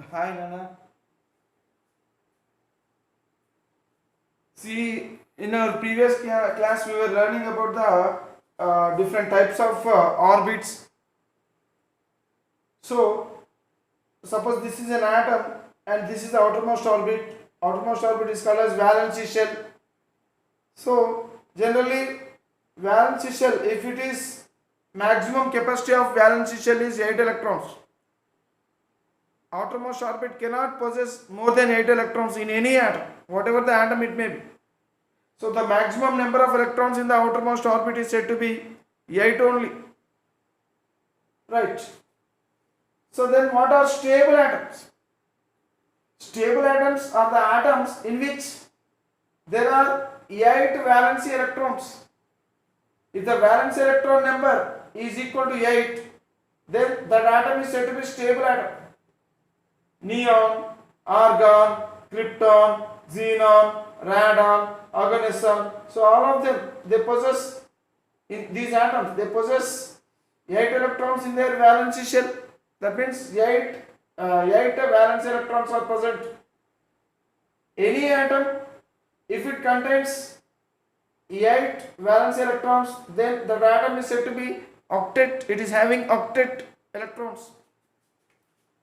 Hi Nana. See, in our previous class, we were learning about the different types of orbits. So, suppose this is an atom and this is the outermost orbit. Outermost orbit is called as valence shell. So, generally, valence shell, if it is maximum capacity of valence shell is 8 electrons. Outermost orbit cannot possess more than 8 electrons in any atom, whatever the atom it may be. So the maximum number of electrons in the outermost orbit is said to be 8 only. Right. So then what are stable atoms? Stable atoms are the atoms in which there are 8 valence electrons. If the valence electron number is equal to 8, then that atom is said to be stable atom. Neon, argon, krypton, xenon, radon, organism. So all of them, they possess, in these atoms, they possess 8 electrons in their valence shell. That means 8 valence electrons are present. Any atom, if it contains 8 valence electrons, then the atom is said to be octet. It is having octet electrons.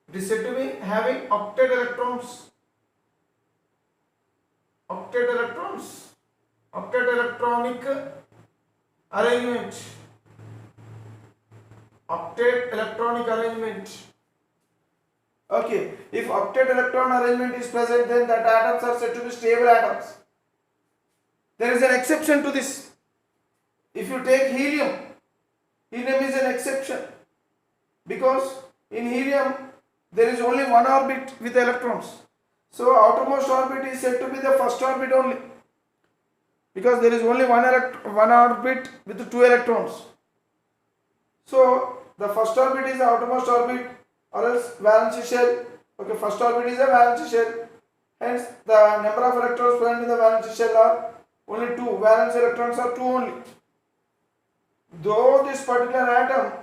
It is said to be having octet electrons. Octet electrons. Octet electronic arrangement. Octet electronic arrangement. Okay, if octet electron arrangement is present, then that atoms are said to be stable atoms. There is an exception to this. If you take helium, helium is an exception because in helium there is only one orbit with electrons. So outermost orbit is said to be the first orbit only because there is only one orbit with 2 electrons. So the first orbit is the outermost orbit or else valence shell. Okay, first orbit is a valence shell. Hence the number of electrons present in the valence shell are only 2. Valence electrons are 2 only. Though this particular atom,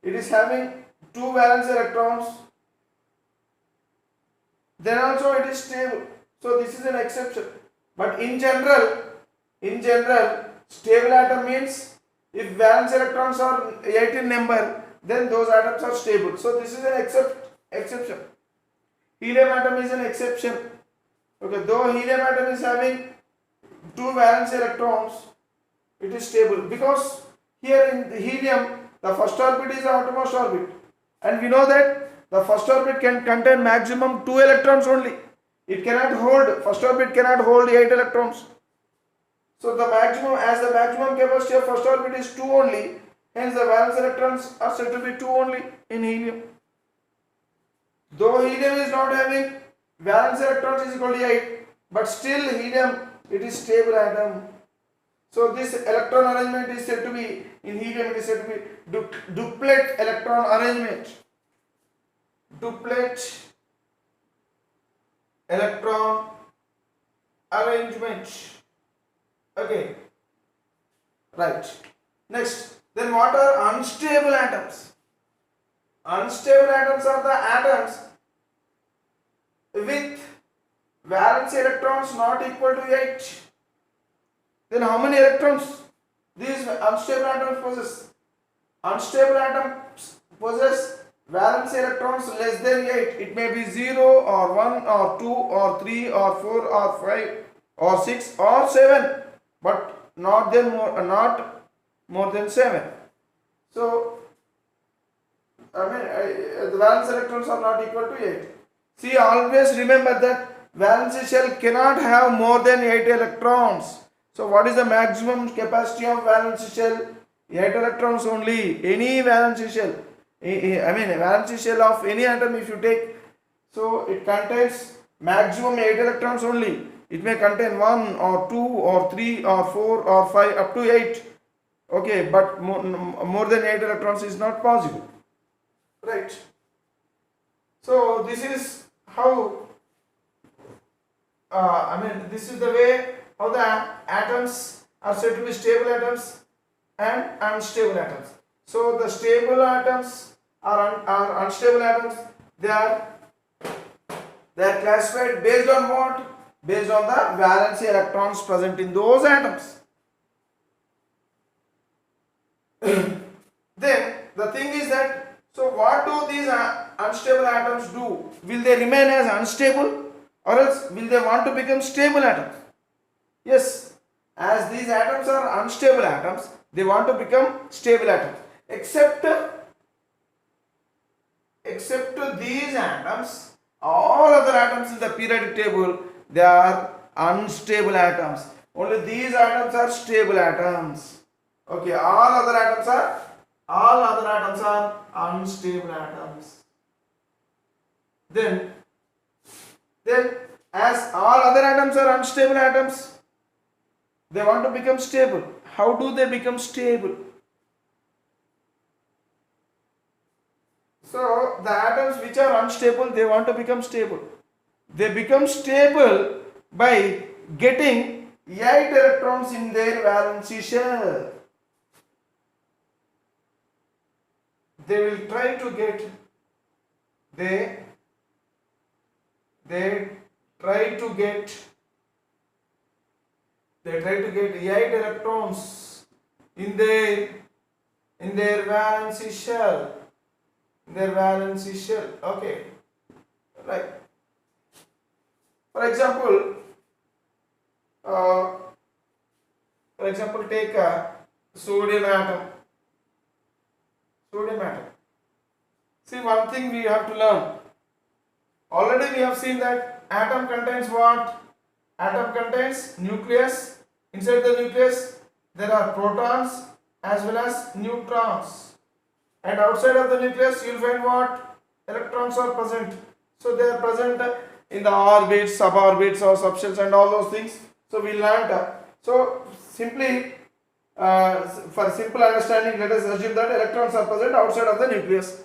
it is having 2 valence electrons, then also it is stable. So this is an exception. But in general, stable atom means if valence electrons are 8 in number, then those atoms are stable. So this is an exception. Helium atom is an exception. Okay, though helium atom is having 2 valence electrons, it is stable because here in the helium, the first orbit is the outermost orbit, and we know that the first orbit can contain maximum 2 electrons only. It cannot hold, first orbit cannot hold 8 electrons. So the maximum, as the maximum capacity of first orbit is 2 only, hence the valence electrons are said to be 2 only in helium. Though helium is not having valence electrons is equal to 8, but still helium, it is stable atom. So this electron arrangement is said to be, in helium it is said to be duplet electron arrangement. Duplet electron arrangement. Okay, right. Next, then what are unstable atoms? Unstable atoms are the atoms with valence electrons not equal to 8. Then how many electrons these unstable atoms possess? Unstable atoms possess valence electrons less than 8. It may be 0 or 1 or 2 or 3 or 4 or 5 or 6 or 7, but not more than 7. So the valence electrons are not equal to 8. See, always remember that valence shell cannot have more than 8 electrons. So what is the maximum capacity of valence shell? 8 electrons only. Any valence shell, valence shell of any atom if you take, so it contains maximum 8 electrons only. It may contain 1 or 2 or 3 or 4 or 5 up to 8. Okay, but more than 8 electrons is not possible. Right. So this is how, this is the way how the atoms are said to be stable atoms and unstable atoms. So the stable atoms are unstable atoms. They are They are classified based on what? Based on the valency electrons present in those atoms. Then the thing is that, so what do these unstable atoms do? Will they remain as unstable, or else will they want to become stable atoms? Yes, as these atoms are unstable atoms, they want to become stable atoms. Except these atoms, all other atoms in the periodic table, they are unstable atoms. Only these atoms are stable atoms. Okay, all other atoms are unstable atoms. Then as all other atoms are unstable atoms, they want to become stable. How do they become stable? So the atoms which are unstable, they want to become stable. They become stable by getting 8 electrons in their valency shell. They will try to get, they try to get 8 electrons in their valency shell. Okay, right. For example, take a sodium atom. See, one thing we have to learn. Already we have seen that atom contains what? Atom contains nucleus. Inside the nucleus there are protons as well as neutrons. And outside of the nucleus you will find what? Electrons are present. So they are present in the orbits, suborbits or subshells and all those things. So we learned. So simply for simple understanding, let us assume that electrons are present outside of the nucleus,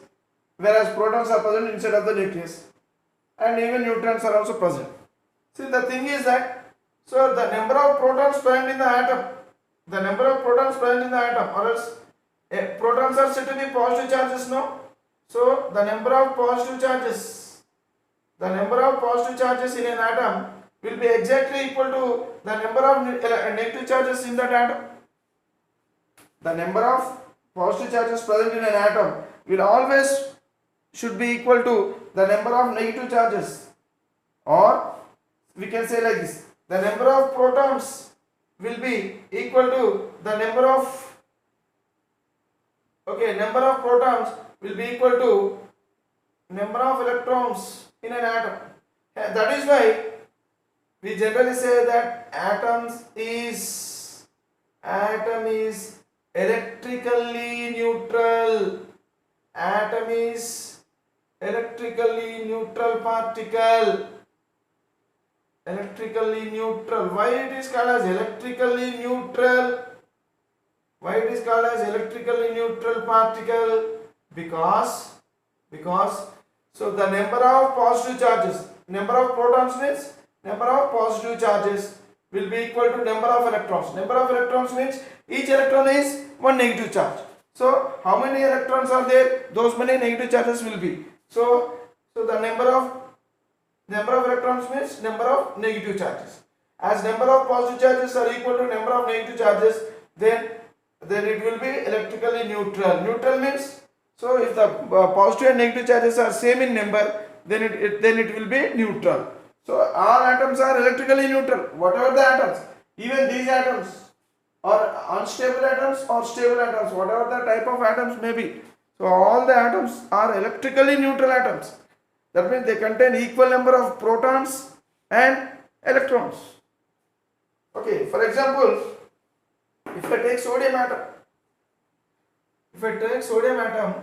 whereas protons are present inside of the nucleus, and even neutrons are also present. See, the thing is that, so the number of protons present in the atom, or else protons are said to be positive charges, no? So the number of positive charges in an atom will be exactly equal to the number of negative charges in that atom. The number of positive charges present in an atom will always should be equal to the number of negative charges, or we can say like this: the number of protons will be equal to the number of protons will be equal to number of electrons in an atom. That is why we generally say that atom is electrically neutral. Atom is electrically neutral particle. Electrically neutral. Why it is called as electrically neutral? Why it is called as electrically neutral particle? Because so the number of positive charges, number of protons means number of positive charges will be equal to number of electrons. Number of electrons means each electron is one negative charge. So how many electrons are there? Those many negative charges will be. So the number of electrons means number of negative charges. As number of positive charges are equal to number of negative charges, then it will be electrically neutral. Neutral means, so if the positive and negative charges are same in number, then it will be neutral. So all atoms are electrically neutral. Whatever the atoms, even these atoms, or unstable atoms or stable atoms, whatever the type of atoms may be. So all the atoms are electrically neutral atoms. That means they contain equal number of protons and electrons. Okay, for example, if I take sodium atom,